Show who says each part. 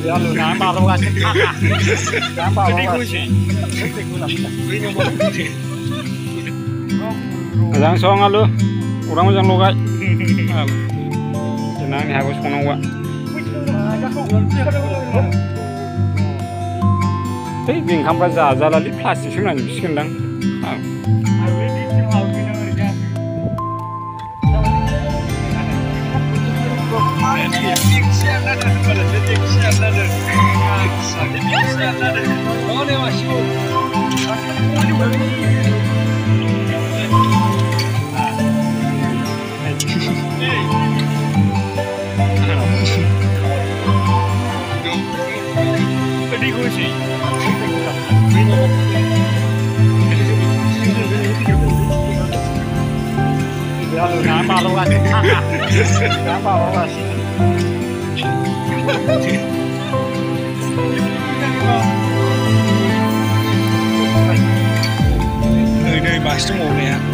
Speaker 1: Jangan bawa kasih kakak. Jangan bawa kasih. Jangan soal lu, orang jangan logai. Jangan nih harus kono gua. Tapi bingkam raja lali plastik sih nggak bisa kan? Jangan bawa kasih kakak. Jangan bawa kasih.
Speaker 2: Nơi nơi bà sống ngủ nè.